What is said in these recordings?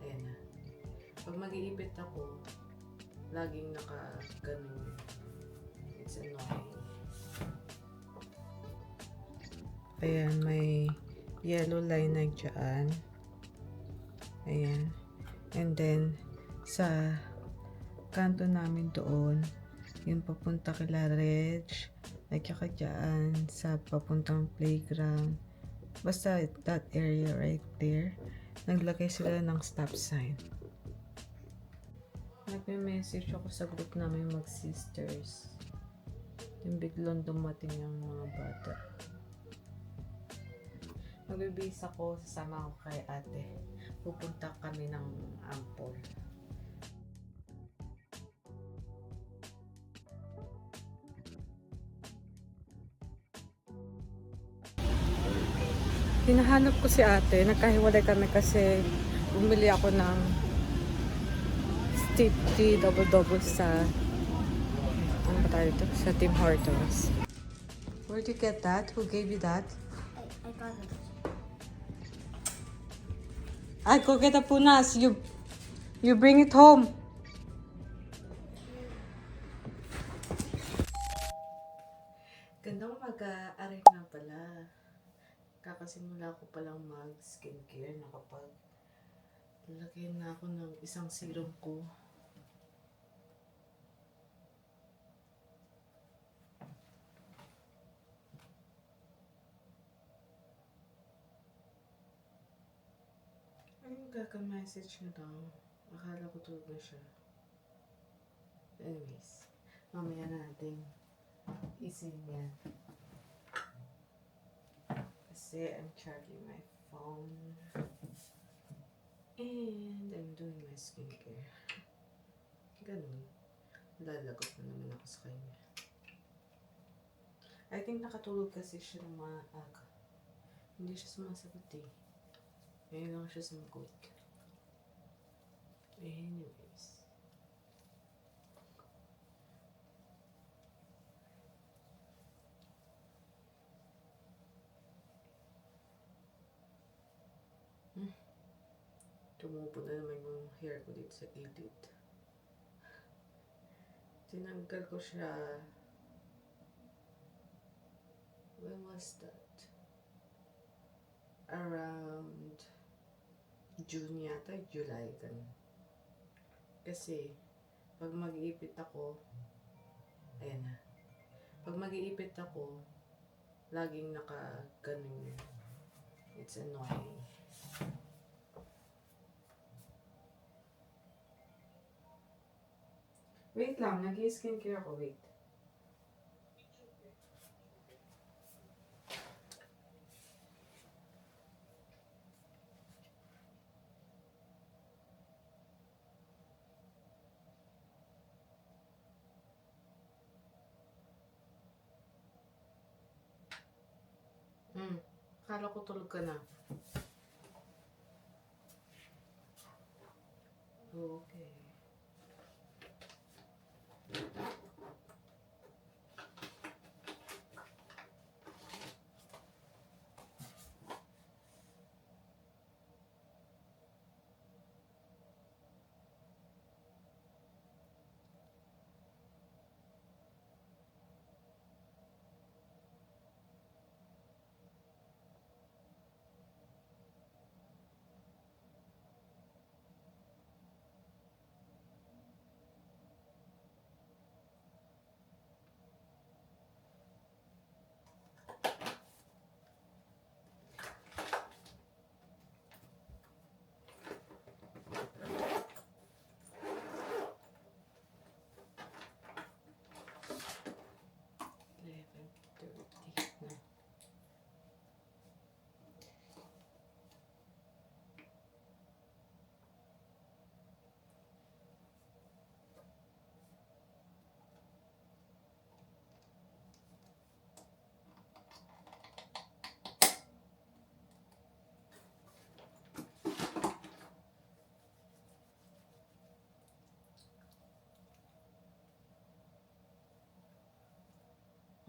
Ayan na. Pag mag-iipit ako, laging naka-ganun. It's annoying. Ayan, may yellow line na dyan. Ayan. And then, sa kanto namin doon, yung papunta kila Reg, at saka dyan, sa papuntang playground. Basta that area right there, naglagay sila ng stop sign. Nagme-message ako sa group namin mag-sisters. Yung biglang dumating yung mga bata. Magbibis ako, sasama ko kay ate. Pupunta kami ng Ampol. Hinahanap ko si ate. Nagkahiwalay kami kasi bumili ako ng steep tea double-double sa ano ba tayo ito? Sa Tim Hortons. Where'd you get that? Who gave you that? I got it. Ay, go get a punas. You bring it home. Gandang umaga. Aray nga pala. Kakasimula ko palang mag-skincare. Lagyan na ako ng isang serum ko. Anong kaka-message na daw? Akala ko tulog na siya. Anyways, mamaya natin isin yan. Kasi I'm charging my phone. And I'm doing my skincare. Ganun. Lalagot na naman ako sa kanya. I think nakatulog kasi siya ng mga aga. Hindi siya sumasagot eh. Ngayon lang siya sumagot. Anyways. Tumubo na naman yung hair ko dito sa gilid. Tinanggal ko siya. When was that? Around June yata, July, ganun. Kasi, pag mag-iipit ako, ayan na. Pag mag-iipit ako, laging naka-ganun. It's annoying. Wait lang, nag-i-skincare ako, wait. Akala ko tulog ka na. Okay.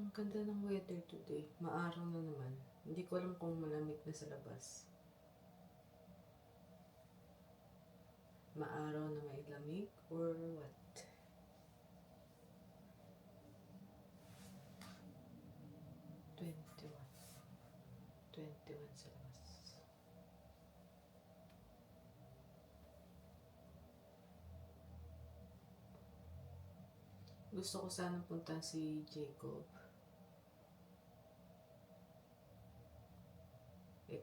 Ang ganda ng weather today. Maaraw na naman. Hindi ko alam kung malamig na sa labas. maaraw na may lamig or what? Twenty one sa labas. Gusto ko sana puntahan si Jacob.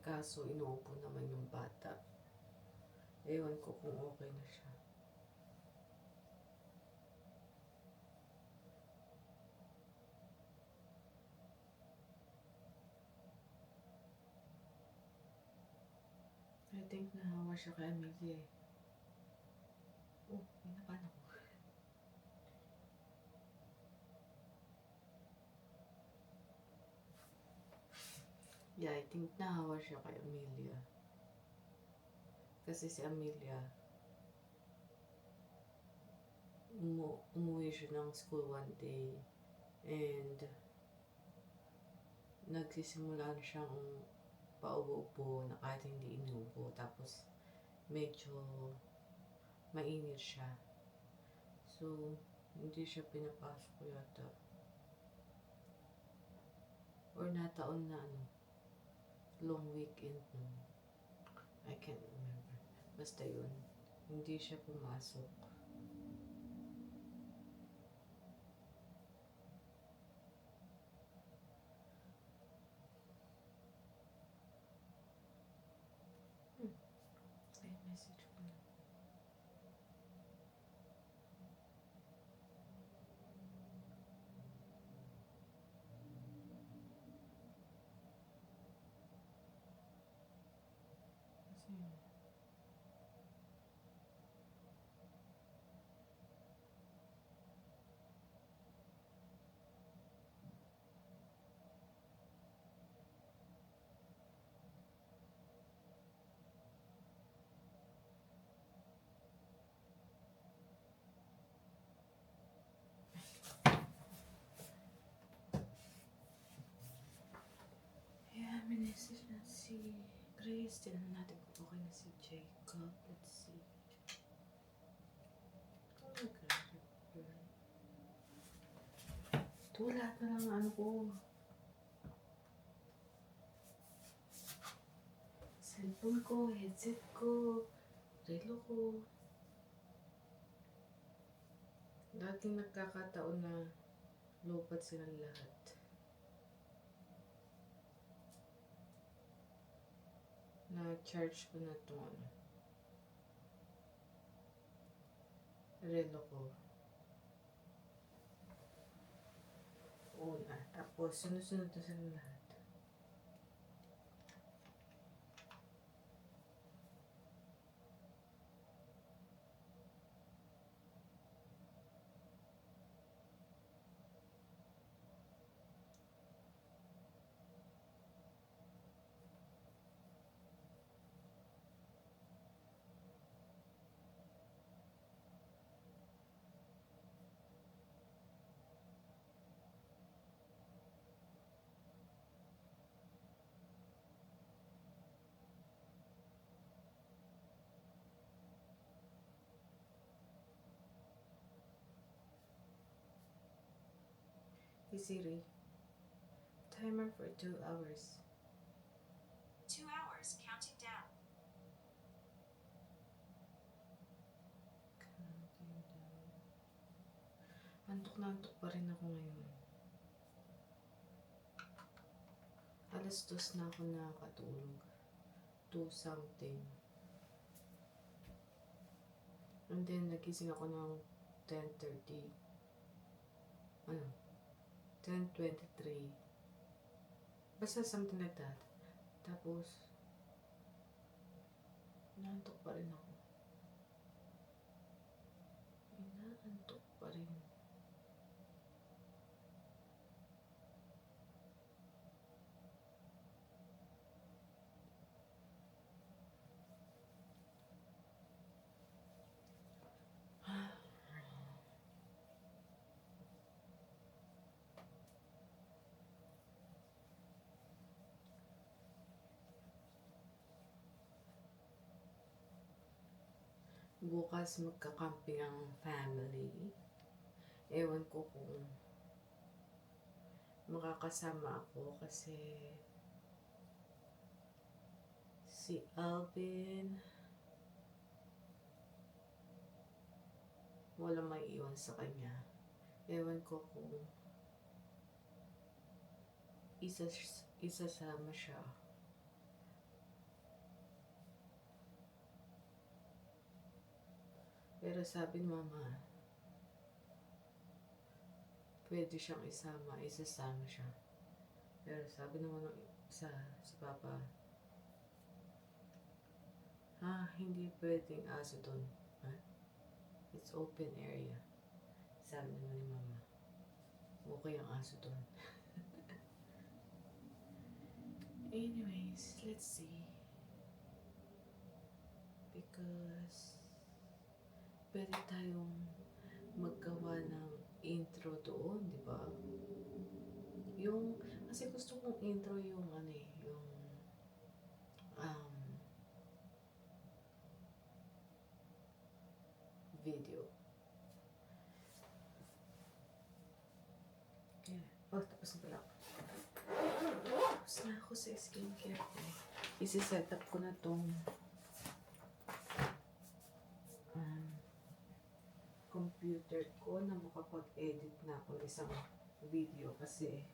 Kaso inuupo naman yung bata. Ewan ko kung okay na siya. I think nahawa siya kay Amelia eh. Oh, inapan ako. Yeah, I think nahawa siya kay Amelia. Kasi si Amelia, umuwi siya ng school one day and nagsisimula na siyang paubo-ubo na kahit hindi inuubo. Tapos medyo mainit siya. So, hindi siya pinapasok yata. Or nataon na long weekend no. I can't remember. Basta yun, hindi siya pumasok. Ay, message ko na. Kasi message na si Grace. Tignan natin kung okay na si Jacob. Let's see. Oh my God. Ito, lahat na lang ko. Cellphone ko, headset ko, relo ko. Dating nagkakataon na lupat silang lahat. Na-charge ko na itong relo ko. Una. Tapos, sunod-sunod na silang lahat. Hey Siri, timer for 2 hours. 2 hours, counting down. Counting down. Antok na antok pa rin ako ngayon. Alas 2 na ako nakatulog. 2 something. And then, nagising ako ng 10:30. 10:23. Basta something like that. Tapos, inaantok pa rin ako. Inaantok pa rin. Bukas magka-camping ang family. Ewan ko kung makakasama ako kasi si Alvin walang may iwan sa kanya. Ewan ko kung isasama siya. Pero sabi ni Mama, pwede siyang isasama siya. Pero sabi naman ng sa Papa, hindi pwedeng aso doon. It's open area. Sabi naman ni Mama, okay ang aso doon. Anyways, let's see. Because pwede tayong maggawa ng intro doon, di ba? Kasi gusto kong intro yung video. Okay. Tapos na pala. Tapos na ako sa skincare ko. Isi-set up ko na tong computer ko na makapag-edit na ako isang video kasi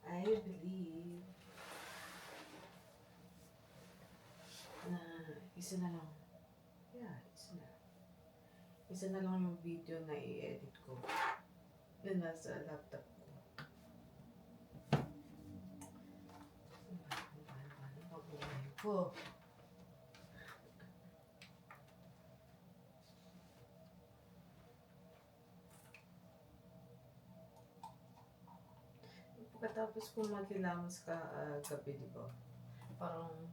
I believe na isa na lang yung video na i-edit ko na nasa laptop ko. Paano pag-uwi ko? Pagkatapos kong magkilamos gabi, di ba? Parang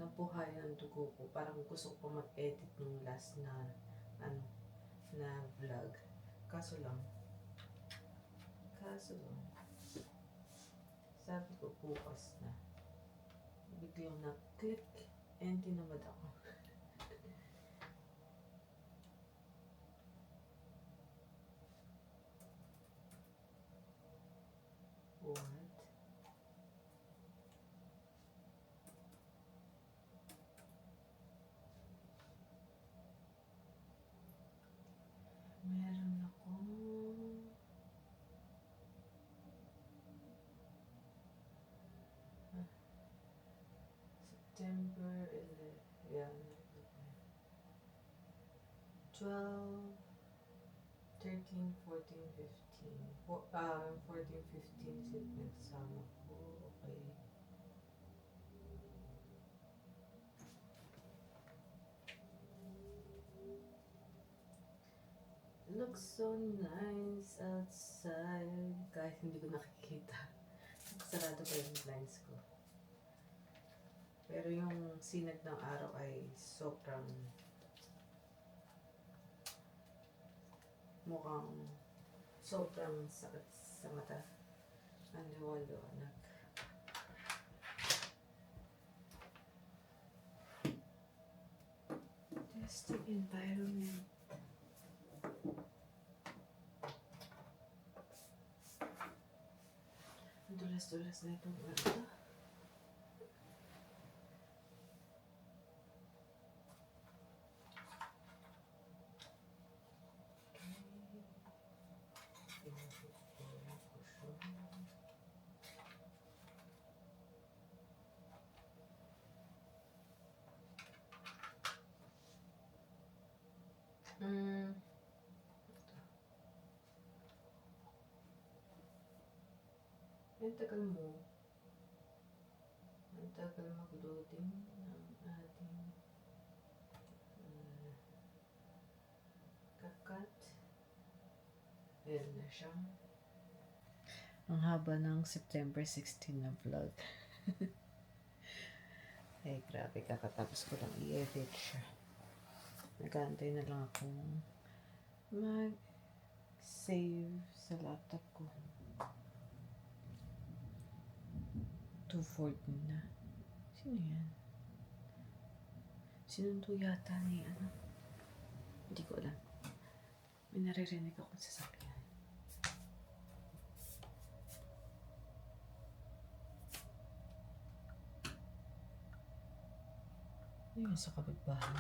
nabuhay ang dugo ko. Parang gusto ko mag-edit nung last na vlog. Kaso lang, sabi ko bukas na. Biglang na-click and tinamad ako. What? Meron akong September 12, 13, 14, 15. 14, 15 is it nagsama ko. Okay. Looks so nice outside. Kahit hindi ko nakikita. Sarado pa yung blinds ko. Pero yung sinag ng araw ay mukhang sobrang sakit sa mata. Ang liwanag. Testing environment. Dulas-dulas na itong ano. Ang tagal mo. Ang tagal mag-loading ng ating kakat. Ayan na siya. Ang haba ng September 16 na vlog. Ay, grabe. Kakatapos ko lang i-edit siya. Nag-aantay na lang akong mag-save sa laptop ko. 2:14 na. Sino yan? Sinundo yata ni ano. Hindi ko alam. May naririnig akong sasakyan. Ano yun sa kapitbahay?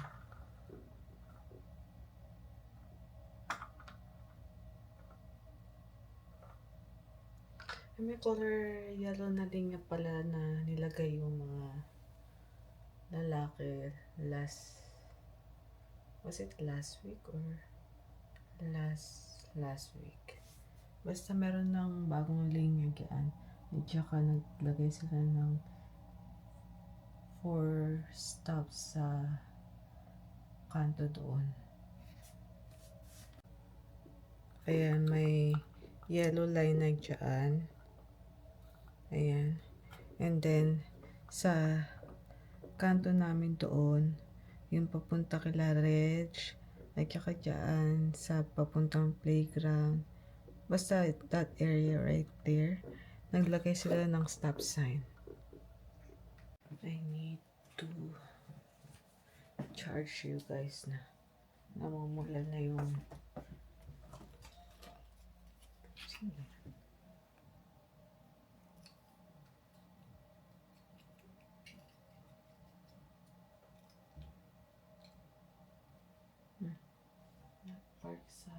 May color yellow na linya pala na nilagay yung mga lalaki was it last week or last week? Basta meron ng bagong linya dyan. At saka naglagay sila ng 4 stops sa kanto doon. Ayan, may yellow line na dyan. Ayan. And then, sa kanto namin doon, yung papunta kila Reg, at saka dyan sa papuntang playground. Basta that area right there, naglagay sila ng stop sign. I need to charge you guys na namumula na yung sige. Park sa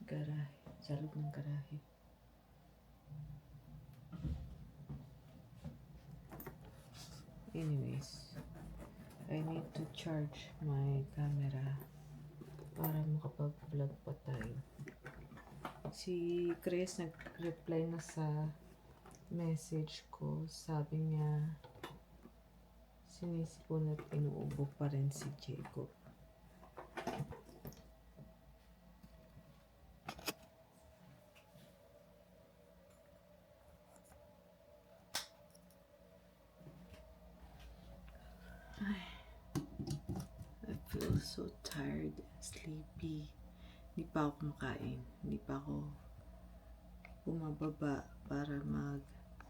garahe, sa loob ng garahe. Anyways, I need to charge my camera para makapag-vlog pa tayo. Si Chris nag-reply na sa message ko. Sabi niya, sinisipon at inuubo pa rin si Jacob. I feel so tired and sleepy. Hindi pa ako kumakain. Hindi pa ako bumababa para mag-saing,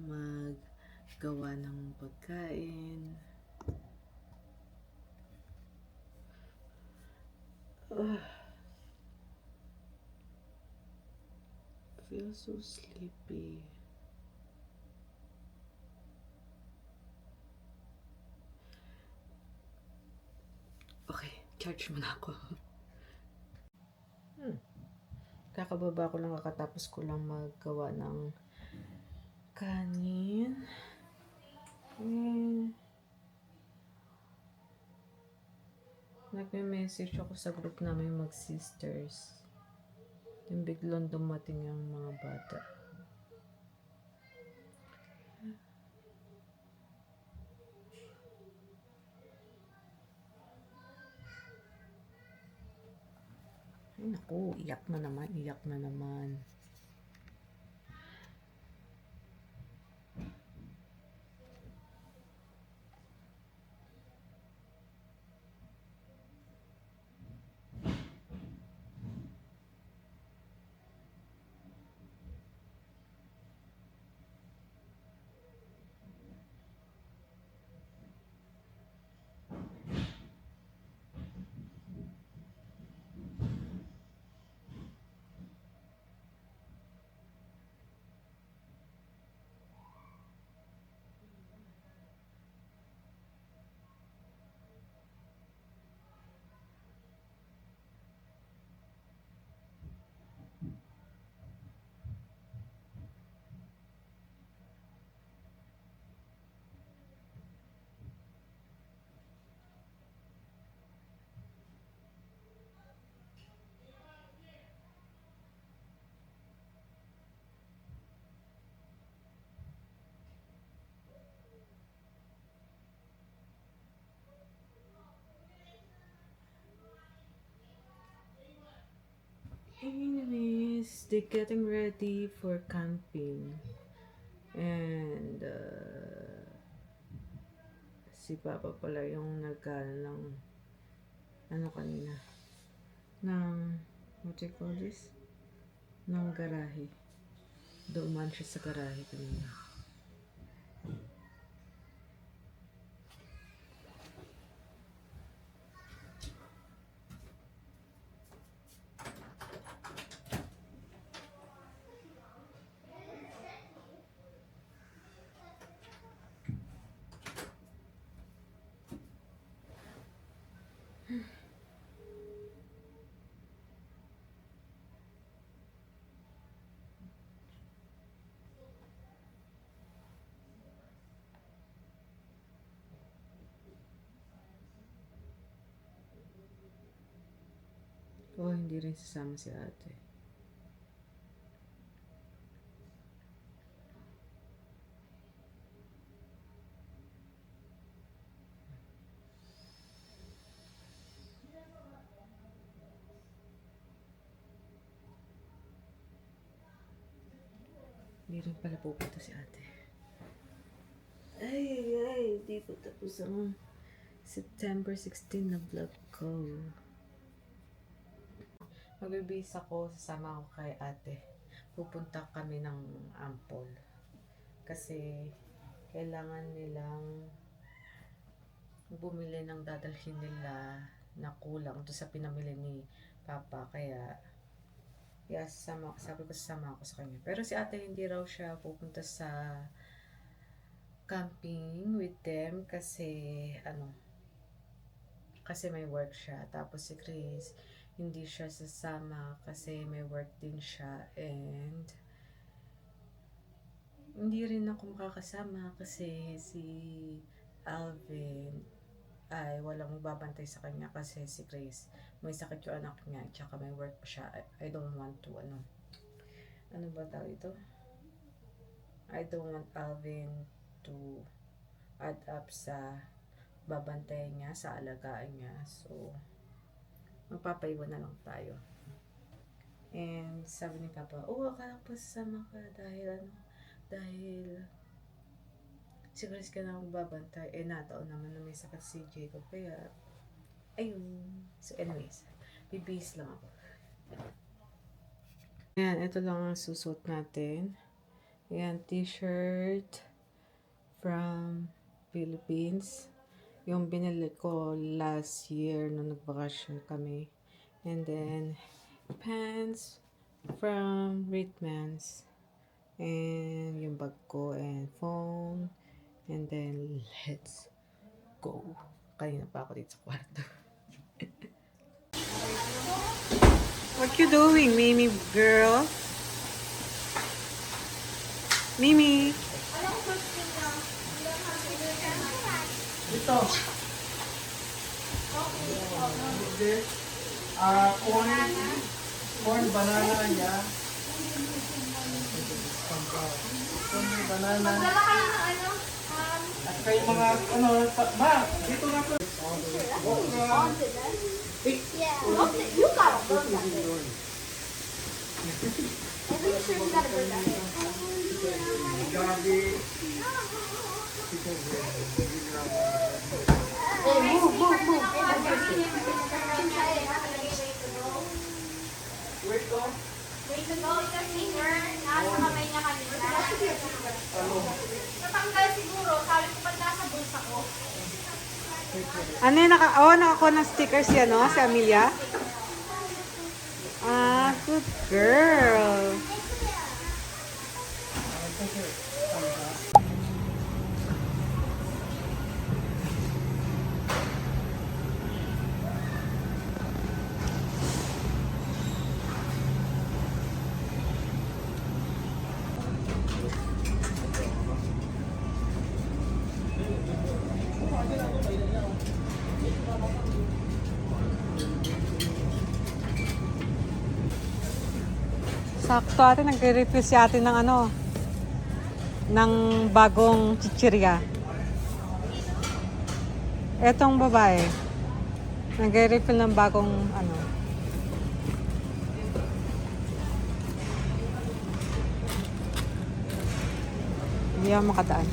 maggawa ng pagkain. I feel so sleepy. Okay, charge mo na ako. Kakababa ko lang, kakatapos ko lang maggawa ng kanin. Nagme-message ako sa group namin mag-sisters. Yung biglang dumating yung mga bata. Ay naku, iyak na naman. Anyways, they're getting ready for camping. And si Papa pala yung ng ano kanina ng what do you call this? Ng garahe. Duman siya sa garahe kanina. Oh, hindi rin sasama si ate. Hindi rin pala pupunta si ate. Ay, di pa tapos ang September 16 na vlog ko. Magbibis ako, sasama ako kay ate. Pupunta kami ng Ampol. Kasi kailangan nilang bumili ng dadalhin nila na kulang to sa pinamili ni Papa. Kaya sabi ko sasama ako sa kanya. Pero si ate hindi raw siya pupunta sa camping with them kasi kasi may work siya. Tapos si Chris hindi siya sasama kasi may work din siya, and hindi rin ako makakasama kasi si Alvin ay walang magbabantay sa kanya kasi si Chris may sakit yung anak niya tsaka may work pa siya. I don't want to ano ba tawag ito? I don't want Alvin to add up sa babantayan niya, sa alagaan niya. So magpapaiwan na lang tayo. And sabi ni Papa, akala ko sasama ka dahil si Chris ka na magbabantay. Nataon naman na may sakit si Jacob. Kaya, ayun. So anyways, bibihis lang ako. Ayan, ito lang ang susuot natin. Ayan, t-shirt from Philippines. Yung binili ko last year nung nagbakasyon kami. And then, pants from Ritmans. And yung bag ko and phone. And then, let's go. Kanina pa ako dito sa kwarto. What you doing, Mimi girl? Mimi! Ito. Corn, banana niya. Corn, banana. Magdala kayo ng At kayo mga, dito na po. Yeah. You gotta burn that thing. I'm pretty sure you gotta burn that thing. Gabi. Hey, move. Wait ko. Wait to go, kasi nasa kamay niya kanina. Natanggal siguro, sabi ko pag nasa bulsa ko. Ano yung nakakuha ng stickers yan, no? Si Amelia? Good girl. Sakto ate, nagre-review si ate ng ng bagong chichirya. Etong babae, nagre-refill ng bagong Hindi ako makadaan.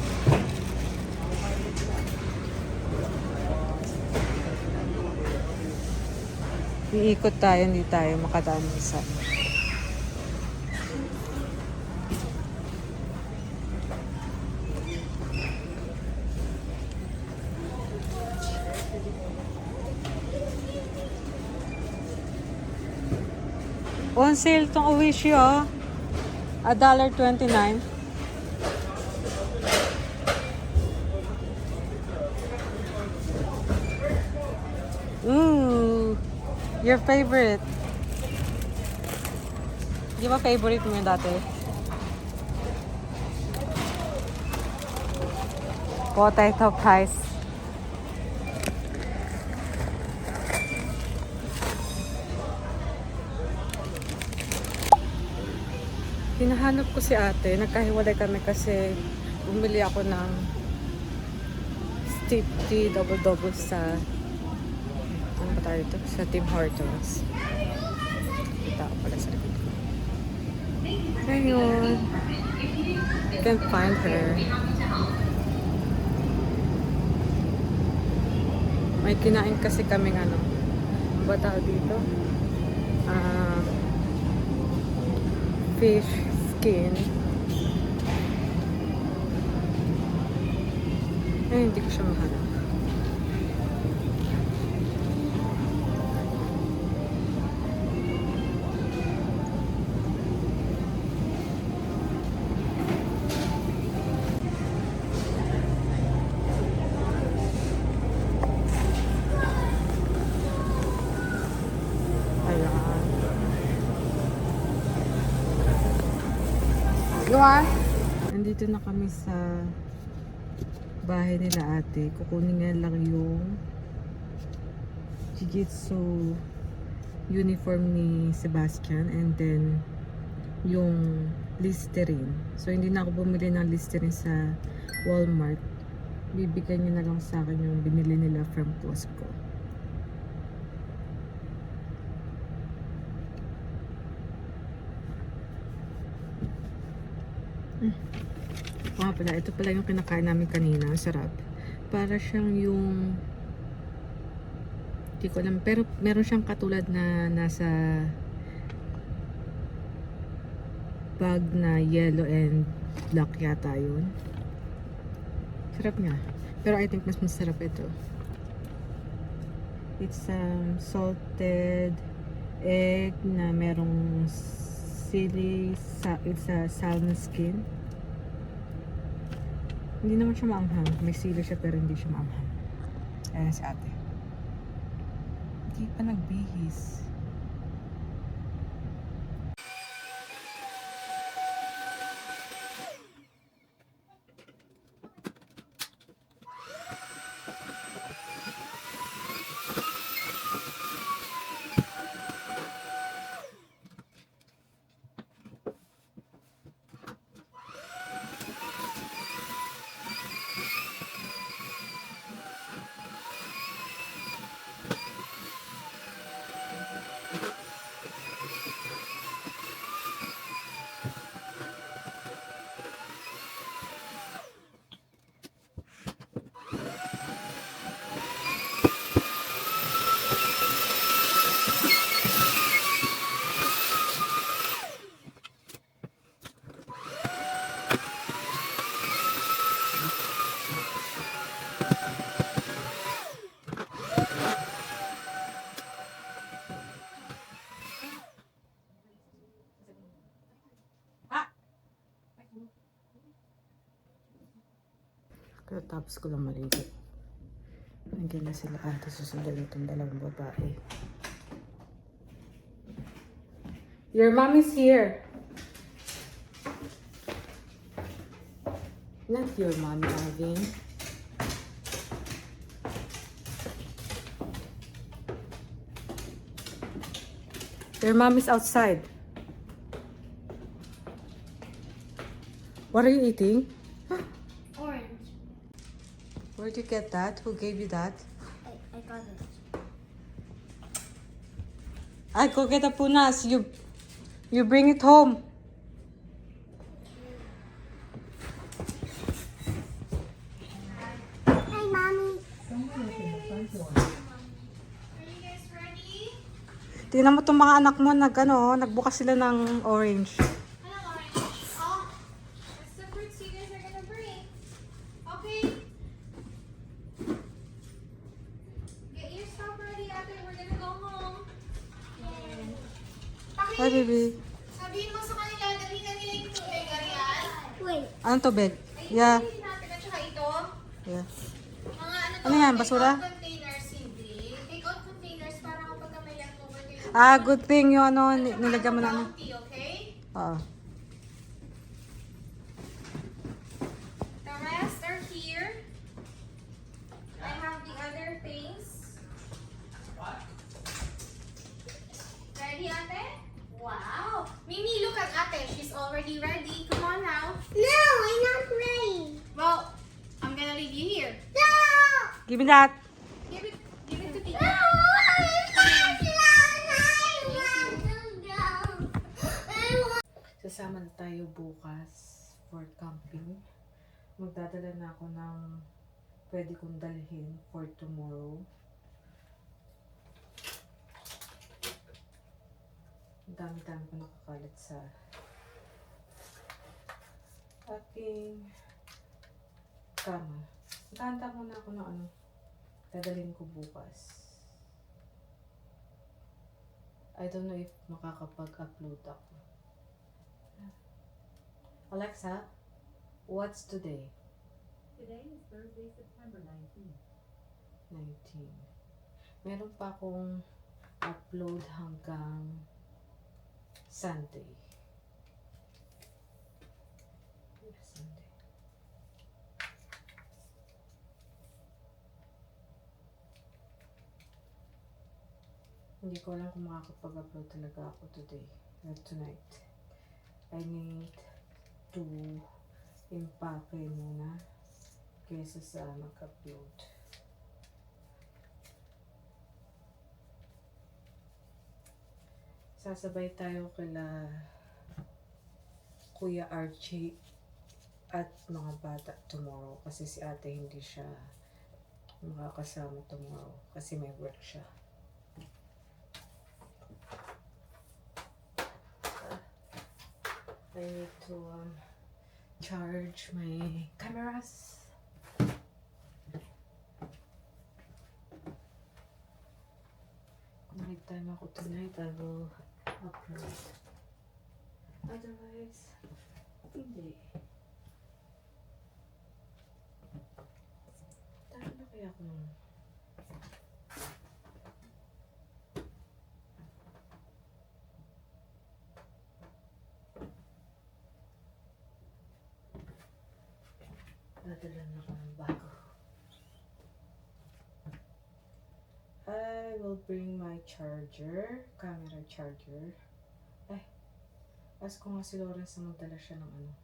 Iikot tayo, hindi tayo makadaan isa. On sale tong Owishi, $1.29. Ooh, your favorite. Di ba favorite mo yun dati? Potato pies. Hinahanap ko si ate. Nagkahiwalay kami kasi bumili ako ng steep tea double-double sa ano ba tayo ito? Sa Tim Hortons. Kita ko pala sa likod ko. Ayun. You can find her. May kinain kasi kaming ano. Ano ba tawag dito? Fish skin. Eh, hindi ko siya mahanap. Ayan. Luan? Nandito na kami sa bahay nila ate. Kukunin nga lang yung jiu-jitsu uniform ni Sebastian and then yung Listerine. So hindi na ako bumili ng Listerine sa Walmart. Bibigyan niya na lang sa akin yung binili nila from Costco. Pala, ito pala yung kinakain namin kanina. Ang sarap. Para siyang yung hindi ko alam, pero meron siyang katulad na nasa bag na yellow and black yata yun. Sarap nga. Pero I think mas masarap ito. It's salted egg na merong sili, it's a salmon skin. Hindi naman siya maanghang. May sili siya pero hindi siya maanghang. Ayan si ate. Hindi pa nagbihis. Tapos ko lang maligo. Nandiyan na sila ate, susundan itong dalawang babae. Your mom is here. Not your mom, Alvin. Your mom is outside. What are you eating? Orange. Where'd you get that? Who gave you that? I got it. Ay, go get a punas. You bring it home. Hi, Mommy. Tingnan mo itong mga anak mo, nagbukas sila ng orange. Hello, Orange. Oh, that's the fruits you guys are gonna bring. Okay. Get your stuff ready after we're gonna go home. Hi, baby. Sabihin mo sa kanila, dali na nila yung tubig, Ariel. Wait. Anong tubig? Yeah. Ayun, natin at saka ito. Yeah. Mga ano to, Ano yan, basura? take-out containers, hindi. Take-out containers para kapag may leftover kayo. Ah, good thing yung nilagyan mo na. Bounty, okay? Oo. The rest are here. I have the other things. Ready, ate? Wow. Mimi, look at ate. She's already Give me that. Give it to me. Sasama na tayo bukas for camping. Magdadala na ako ng pwede kong dalhin for tomorrow. Ang dami-dami ko nakakalat sa aking kama. Magkahanda muna ako ng ano, dadalhin ko bukas. I don't know if makakapag-upload ako. Alexa, what's today? Today is Thursday, September 19th. 19. Meron pa akong upload hanggang Sunday. Sunday. Hindi ko alam kung makakapag-upload talaga ako today or tonight. I need to impake muna kaysa sa mag-upload. Sasabay tayo kila Kuya Archie at mga bata tomorrow kasi si ate hindi siya makakasama tomorrow kasi may work siya. I need to charge my cameras. Kung may time ako tonight, I will upload. Otherwise, hindi. Dahil na kaya ako nung nadalan ako ng bago. I will bring my charger, camera charger. Ask ko nga si Lawrence na magdala siya ng ano,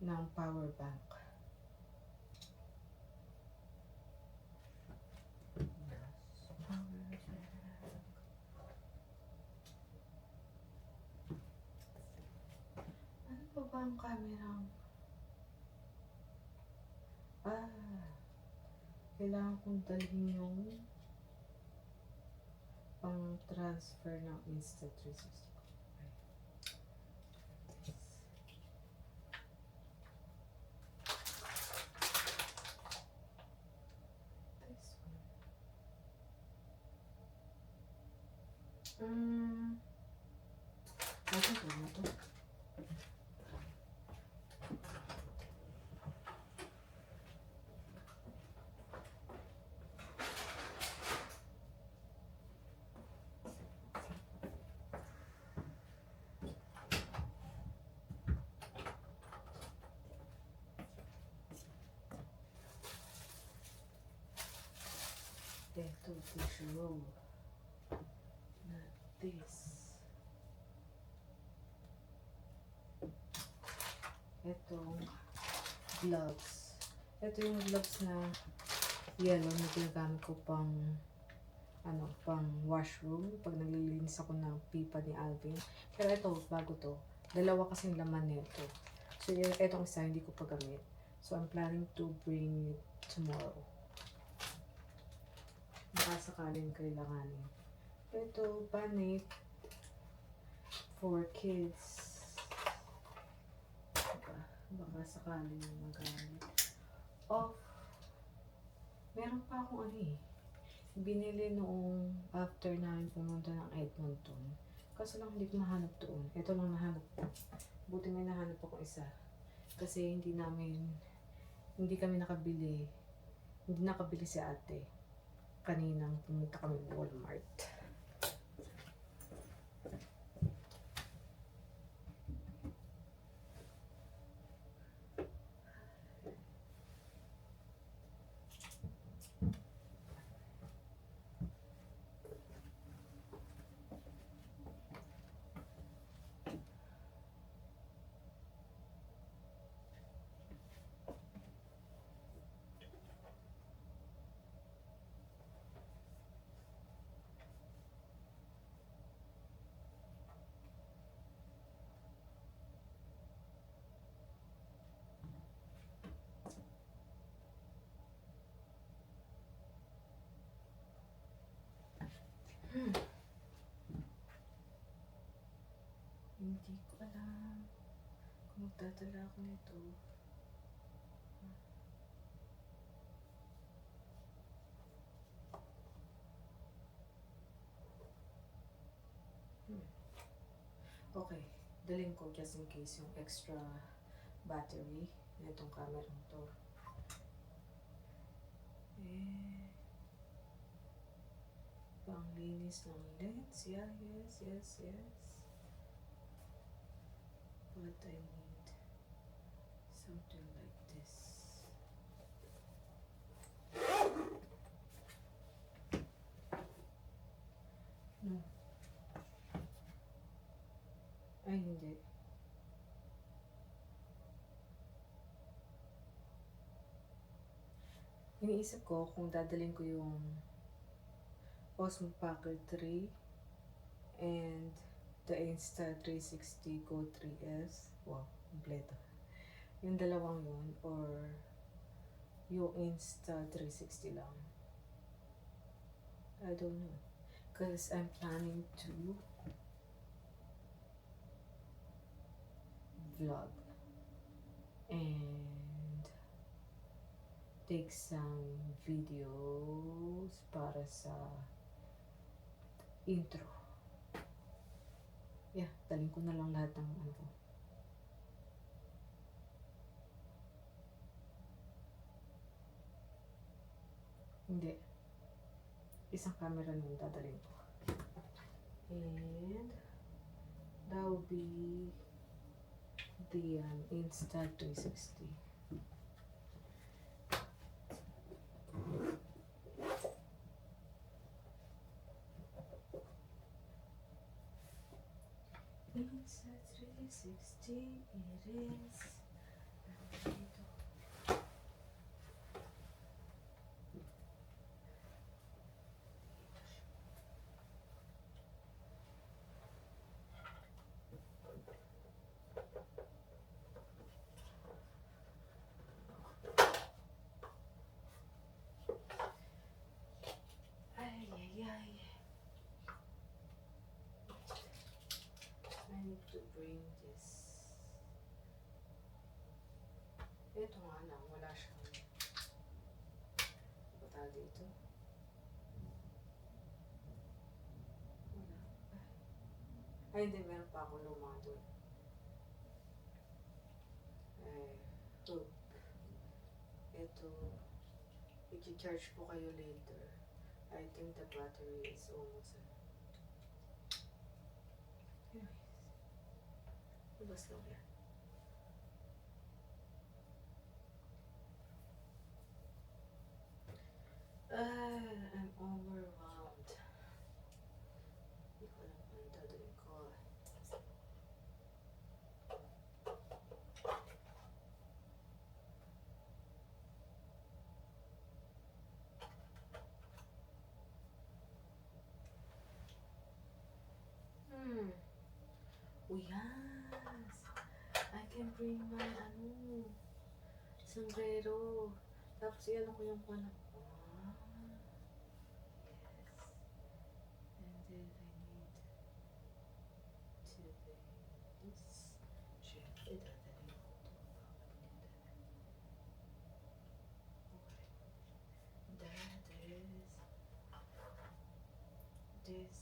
ng power bank. Ano pa ba ang camera? Kailangan kong dalhin yung pang transfer ng Insta365. Ano ba ito? Ito, tissue roll. Not this. Itong gloves. Ito yung gloves na yellow na ginagamit ko pang pang washroom pag naglilinis ako ng pipa ni Alvin. Pero ito, bago to. Dalawa kasing laman nito. So, itong isa hindi ko pa gamit. So, I'm planning to bring it tomorrow. Baka sakaling kailanganin. Ito, panit for kids. Baka sakaling magamit. Meron pa akong binili noong after namin pumunta ng Edmonton. Kaso lang hindi ko mahanap doon. Ito lang nahanap ko. Buti may nahanap ako isa. Kasi hindi kami nakabili. Hindi nakabili si ate. Kaninang pumunta kami ng Walmart. Hindi ko alam kung magdadala ako nito. Okay, dalhin ko just in case yung extra battery na itong camera to. Panglinis ng lens. Yeah, yes. But I need something like this. No. Ay, hindi. Iniisip ko kung dadalhin ko yung Osmo Pocket 3 and the Insta360 Go 3S. Wow, kompleto. Yung dalawang yun or yung Insta360 lang. I don't know. Because I'm planning to vlog and take some videos para sa intro. Yeah, dalhin ko na lang lahat ng ano ko. Hindi. Isang camera nun dadalhin ko. And that will be the Insta360. Insta360 it is. I need to bring this. Ito nga lang, wala siyang bata dito. Wala. Ay, hindi, meron pa ako luma doon. Hope. Ito, i-charge po kayo later. I think the battery is almost anyways. Labas lang yan. I'm overwhelmed. Hindi ko alam kung ano dadalhin ko. Oh yes! I can bring my sombrero. Tapos iyan ko yung ano. Yes. And then I need to bring this. Siyempre, dadalhin ko ito. Okay. That is this.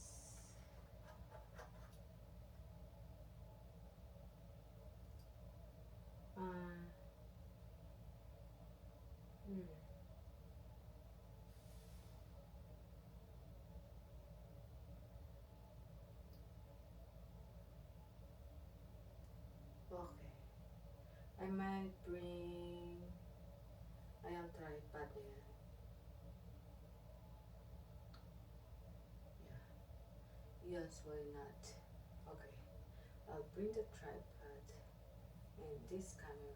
Okay. I might bring tripod na yan. Yeah. Yes, why not? Okay. I'll bring the tripod and this camera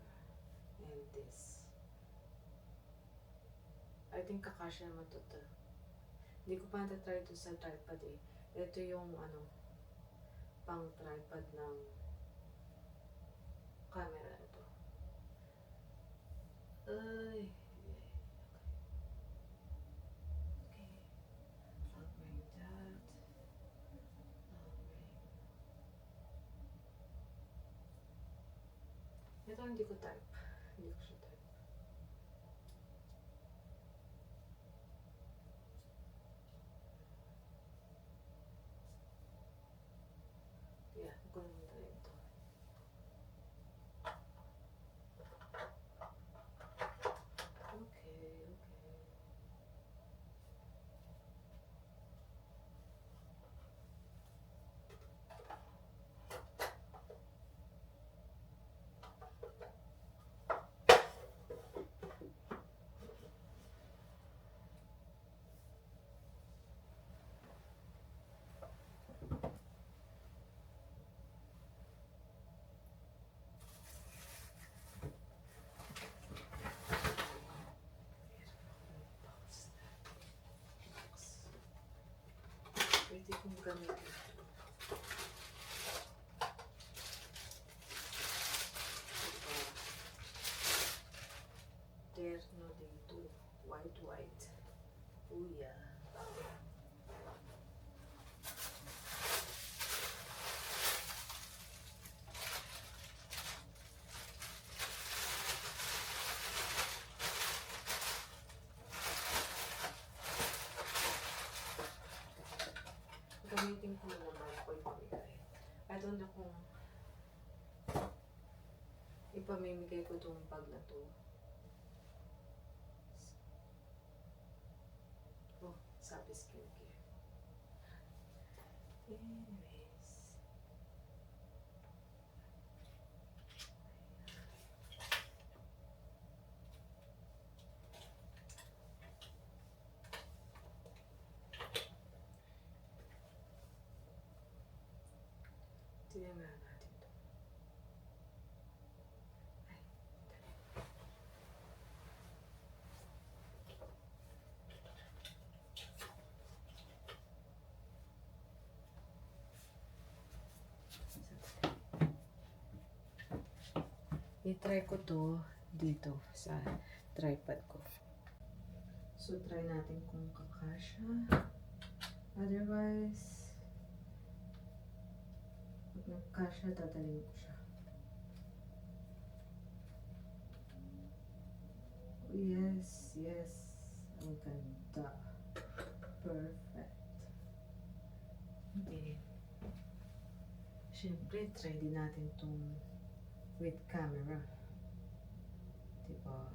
and this. I think kakasya naman to. Hindi ko pa natatry ito sa tripod eh. Ito yung pang tripod ng camera ito. Ay. Okay. I'll bring that. I'll bring Ito hindi ko type. Hindi ko siya type. Yeah, kunin mo tayo ito. Okay, okay. Pwede kong gamitin ito. Terno dito. White, white. Oh yeah. Gamitin ko muna bago ko ipamigay. I don't know kung ipamimigay ko itong bag na to. Oh, sabi skincare. Anyways. Tignan nga natin ito. Ay, dali. I-try ko to dito sa tripod ko. So, try natin kung kakasya. Otherwise, pag nagkasya, dadalhin ko siya. Oh, yes, yes. Ang ganda. Perfect. Okay. Siyempre, try din natin itong with camera. Diba?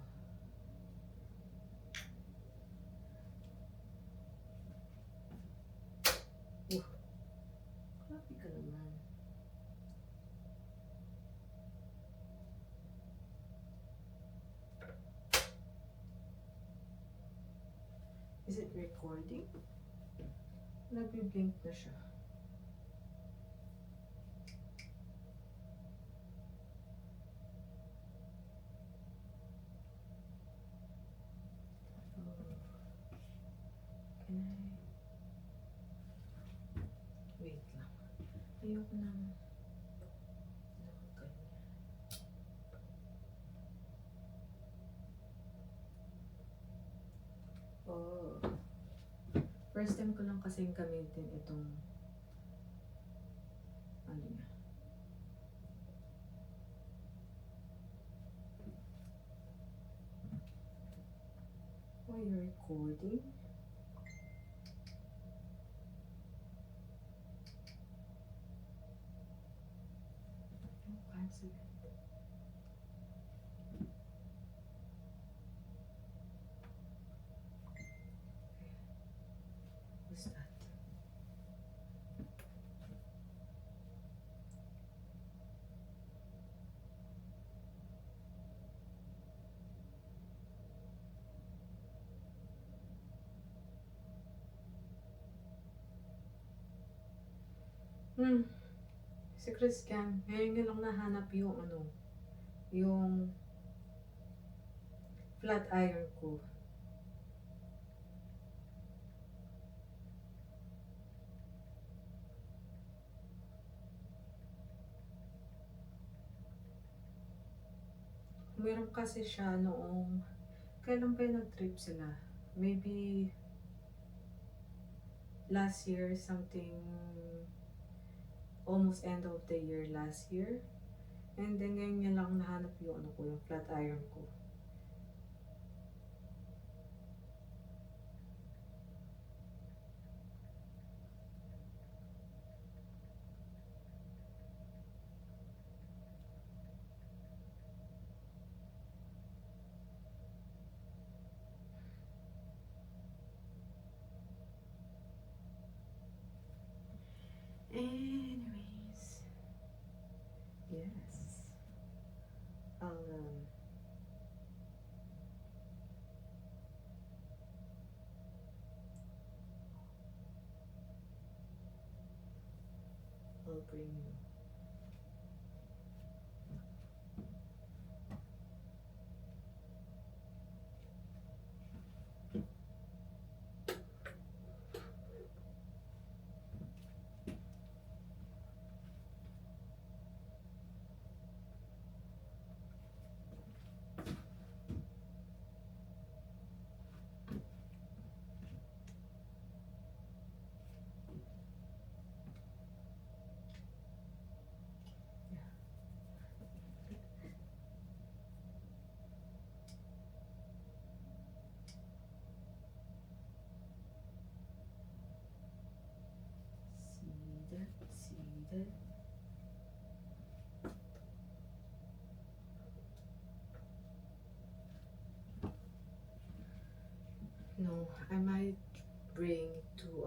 Grabe ka naman. Is it recording? Nagbi-blink na siya. Can I? Wait lang. Ayoko nang ganyan. Oh. First time ko lang kasing gamitin itong ano niya. Oh, you're recording? Oh, cancel it. What's that? Si Chris Cam, ngayon ko lang nahanap yung ano, yung flat iron ko. Meron kasi siya noong, kailan pa yung nag-trip sila? Maybe last year, something, almost end of the year last year. And then, ngayon niya lang nahanap yung ano ko, yung flat iron ko. Anyways, yes. I'll bring you. See that? No, I might bring two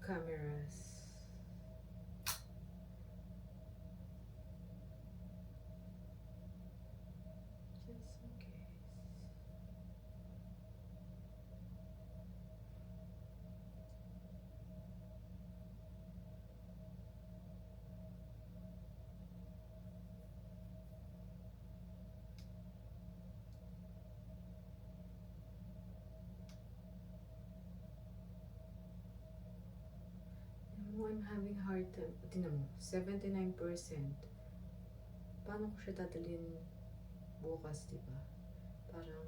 cameras. Just in case. I'm having hard time. Tingnan mo, 79%. Paano ko siya dadalhin bukas, di ba? Parang,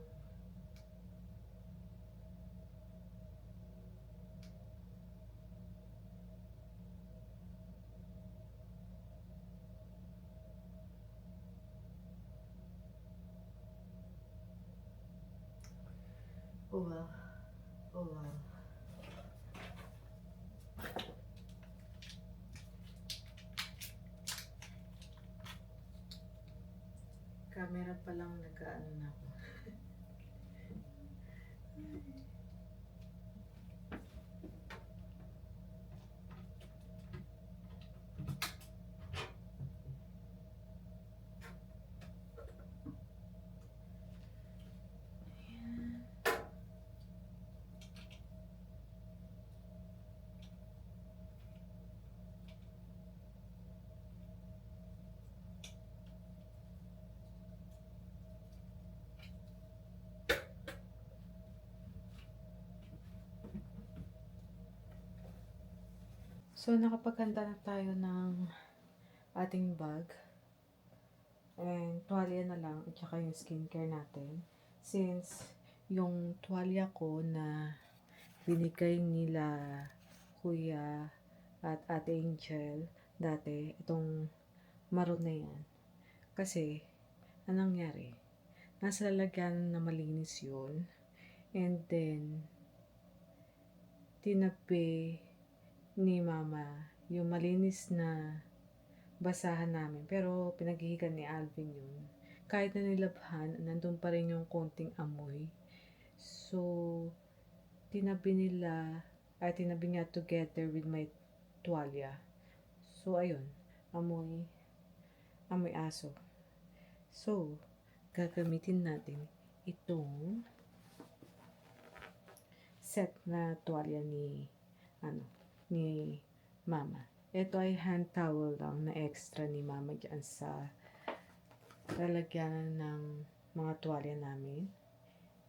oh well. Oh well. Camera pa lang nag-ano na ako. So, nakapaganda na tayo ng ating bag. And tuwalya na lang at saka yung skincare natin. Since yung tuwalya ko na binigay nila Kuya at Ate Angel dati, itong maroon na yan. Kasi, anong nangyari? Nasa lalagyan na malinis yun. And then, tinabi ni Mama yung malinis na basahan namin. Pero pinaghihigan ni Alvin yun. Kahit na nilabhan, nandun pa rin yung konting amoy. So, tinabi niya together with my tuwalya. So, ayun. Amoy aso. So, gagamitin natin itong set na tuwalya ni Mama. Ito ay hand towel lang na extra ni Mama dyan sa lalagyan ng mga tuwalya namin.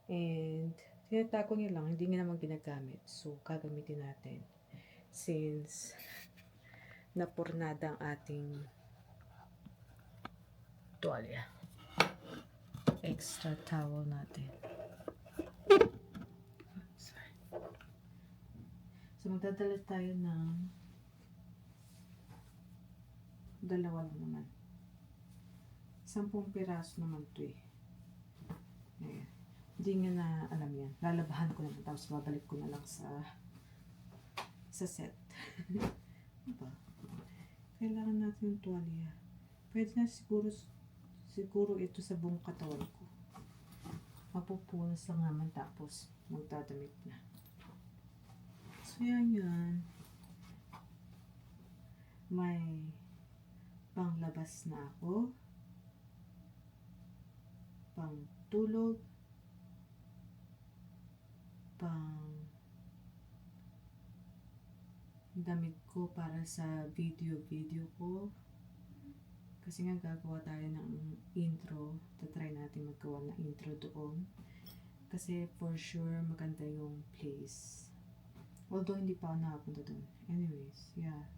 And tinatago niya lang, hindi niya naman ginagamit. So, gagamitin natin. Since napurnada ang ating tuwalya. Extra towel natin. Sorry. So, magdadala tayo ng Dalawa lang naman. 10 piraso naman to eh. Ayan. Hindi nga na alam yan. Lalabahan ko naman tapos babalik ko na lang sa set. Diba? Kailangan natin yung tuwalya. Pwede na siguro ito sa buong katawan ko. Mapupunas lang naman tapos magdadamit na. So yan. May panglabas na ako. Pang tulog. Pang damit ko para sa video ko. Kasi nga gagawa tayo ng intro. Tatry natin maggawa ng intro doon. Kasi for sure maganda yung place. Although hindi pa ako nakapunta doon. Anyways, yeah.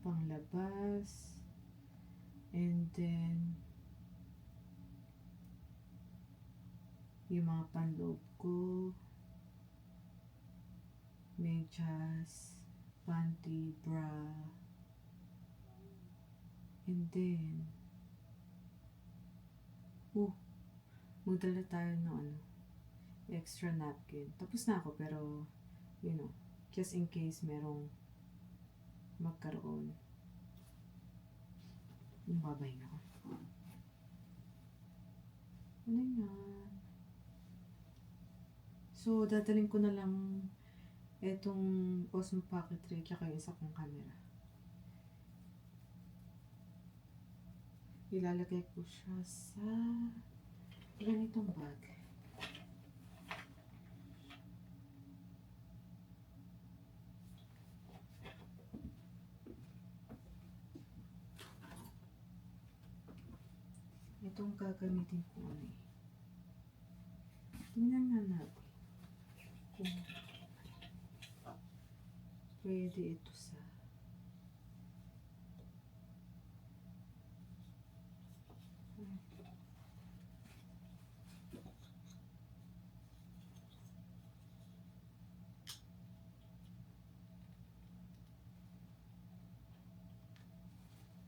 Panglabas. And then yung mga panloob ko. Medyas, panty, bra. And then magdala tayo ng extra napkin. Tapos na ako pero just in case merong magkaroon. Babahin ako. Ano yan? So, dadaling ko na lang etong Osmo Pocket 3 tsaka yung isa kong camera. Ilalagay ko siya sa ganitong bag. Itong gagamitin ko tingnan nga natin kung pwede ito sa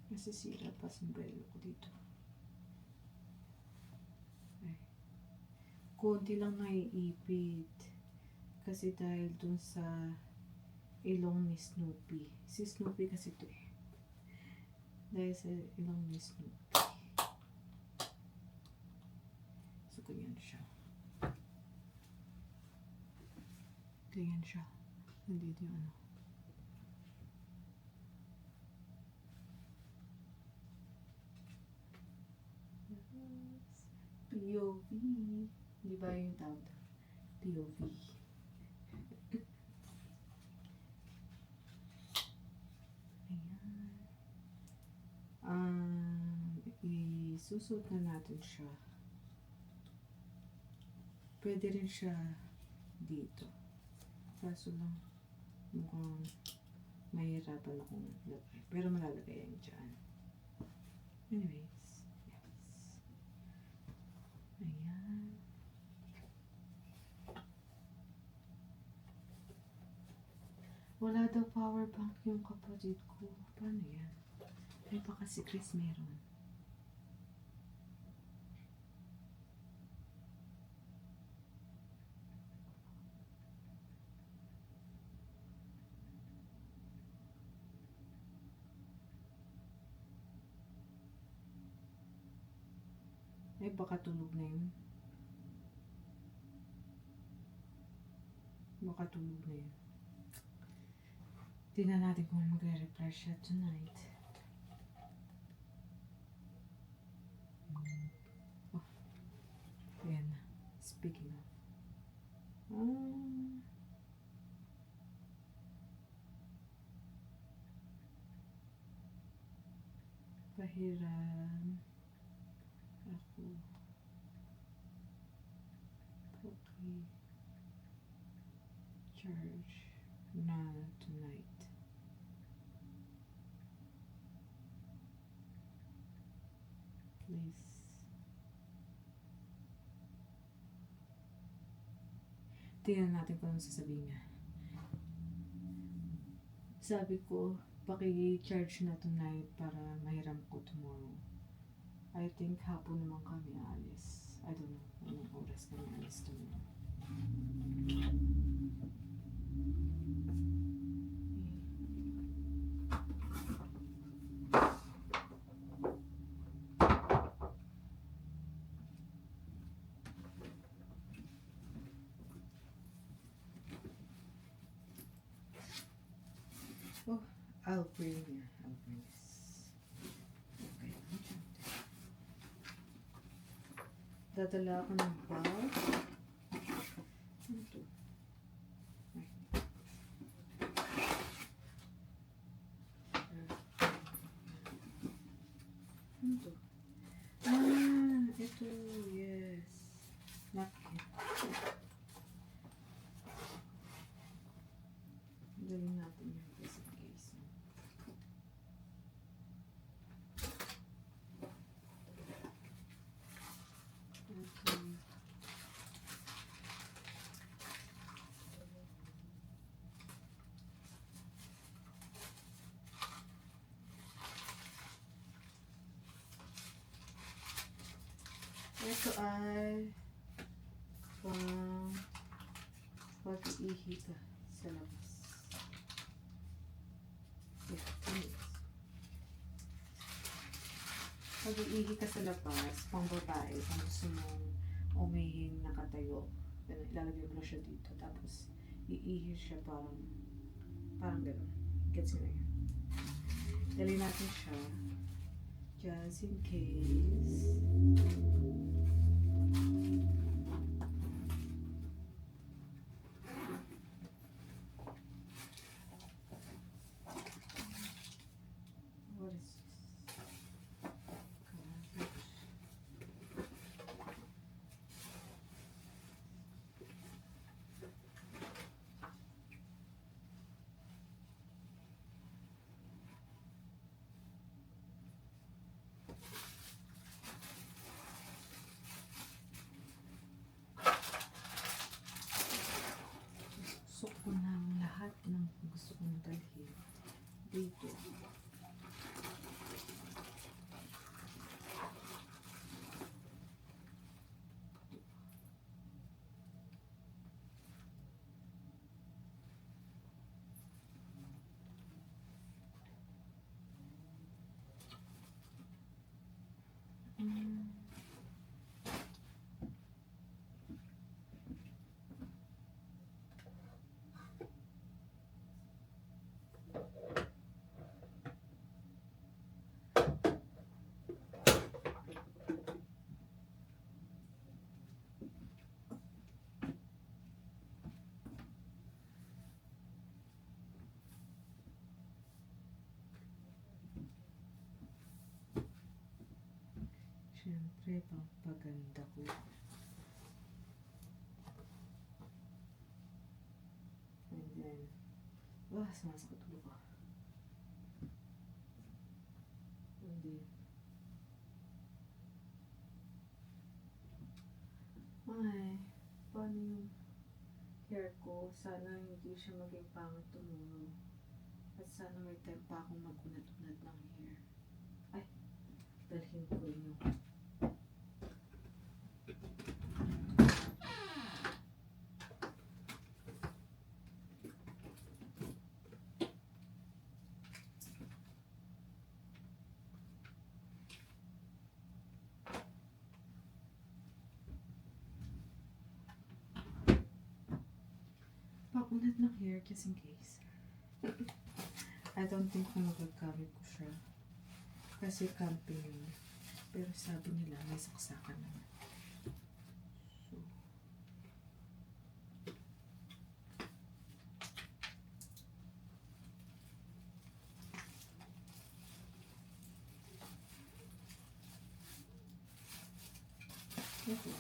nasisira pa sombrero ko dito. Konti lang naiipit kasi dahil dun sa ilong ni Snoopy. Si Snoopy kasi ito eh. Dahil sa ilong ni Snoopy. So, ganyan siya. Ganyan siya. Nandito yung POV. Di ba yung tawag? POV. Ayan. Isusot na natin siya. Pwede rin siya dito. Kaso lang, mukhang mahirapan akong lagay. Pero malalagay yan dyan. Anyways. Ayan. Wala daw power bank yung kapatid ko. Paano yan? Ay baka si Chris meron. Ay baka tulog na yun. Baka tulog na yun. Tingnan natin kung magre-reply siya tonight. Oh. Ayan na. Speaking of. Pahiram. Ako. Okay. Charge na tonight. Please. Tingnan natin kung ano sasabihin niya. Sabi ko, paki-charge na tonight para mahiram ko tomorrow. I think hapon naman kami alis. I don't know anong oras kami alis tomorrow. Oh, I'll bring this. Okay, dadala ako ng bag. Ano to? Ay. Ano to? Ito, yes. Napkin. Dali natin yung just in case. Okay. Ito ay pag-ihi ka sa labas. Pag-iihi ka sa labas, pang babae, kung gusto mong umihing nakatayo, ilalagay mo na siya dito, tapos iihi siya parang gano'n. Gets mo na yun. Dali natin siya, just in case. What is this? Gusto ko ng lahat ng gusto kong dalhin dito. Siyempre, pampaganda ko. And then, sumasakit ulo ko. And then, paano yung hair ko? Sana hindi siya maging pangit tomorrow. At sana may time pa akong magunat-unat ng hair. Ay, dalhin ko rin yung pakunat ng hair just in case. I don't think na magagamit ko siya. Kasi camping yun. Pero sabi nila may saksakan naman. So, ito.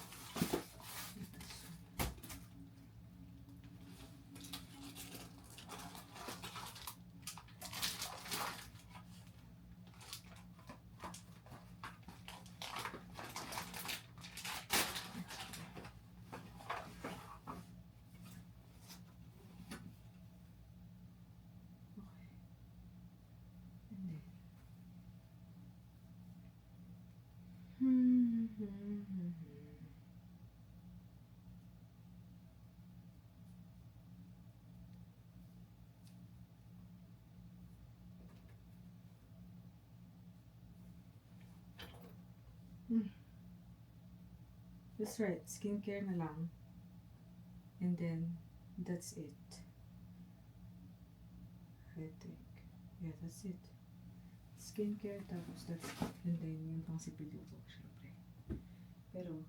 That's right, skincare na lang. And then, that's it. I think. Yeah, that's it. Skincare, tapos that's it. And then, yung pang sipilubo, syempre. Pero,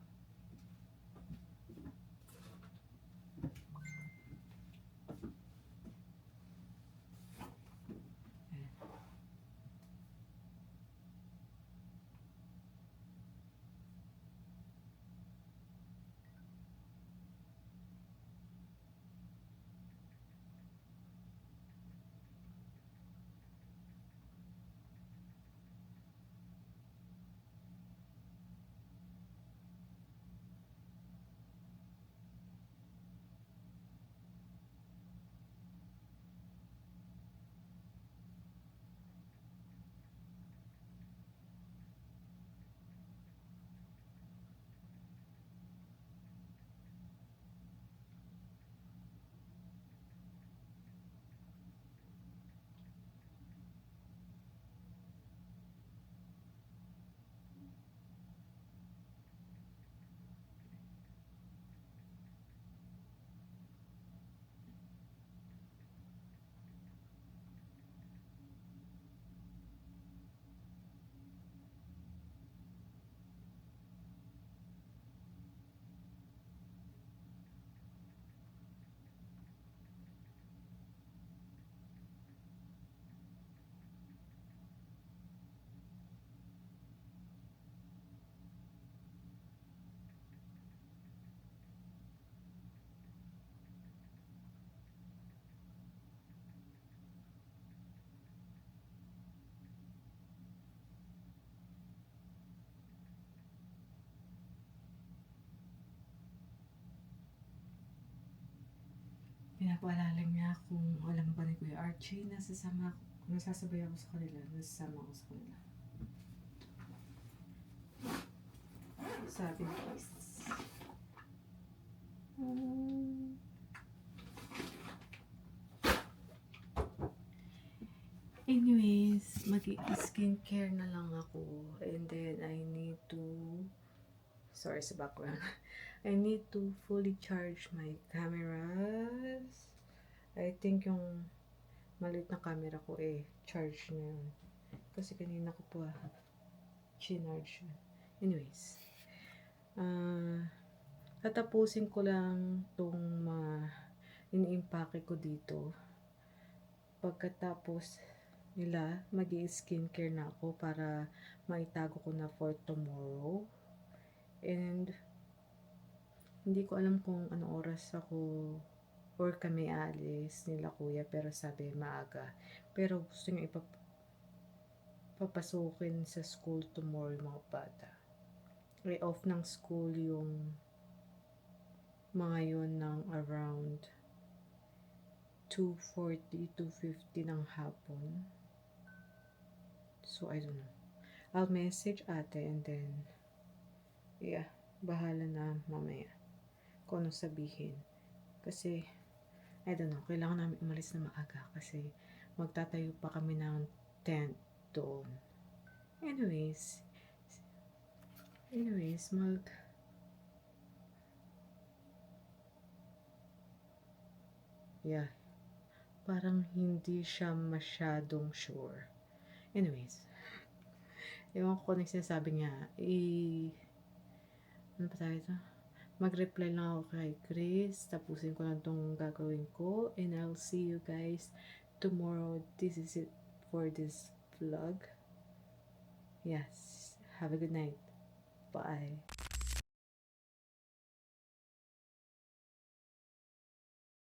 pinapaalala niya kung alam ba ni Kuya Archie, nasasabay ako sa kanila, nasasama ako sa kanila. Sabi ni Chris. Anyways, mag-skincare na lang ako. And then, I need to... Sorry sa background. I need to fully charge my cameras. I think yung maliit na camera ko charge na yun. Kasi kanina ko pa chinarge yun. Anyways, tatapusin ko lang tong mga ini-impake ko dito. Pagkatapos nila, mag-i-skincare na ako para maitago ko na for tomorrow. And hindi ko alam kung anong oras ako or kami alis nila kuya, pero sabi maaga. Pero gusto niya papasukin sa school tomorrow yung mga bata. Off ng school yung mga yun ng around 2:40, 2:50 ng hapon. So, I don't know. I'll message ate and then, yeah, bahala na mamaya kung ano sabihin. Kasi, I don't know, kailangan namin umalis na maaga kasi magtatayo pa kami ng tent doon. Anyways, yeah, parang hindi siya masyadong sure. Anyways, ewan ko kung sinasabi niya, ano pa tayo ito? Mag-reply lang ako kay Chris, tapusin ko lang itong gagawin ko, and I'll see you guys tomorrow. This is it for this vlog. Yes, have a good night. Bye.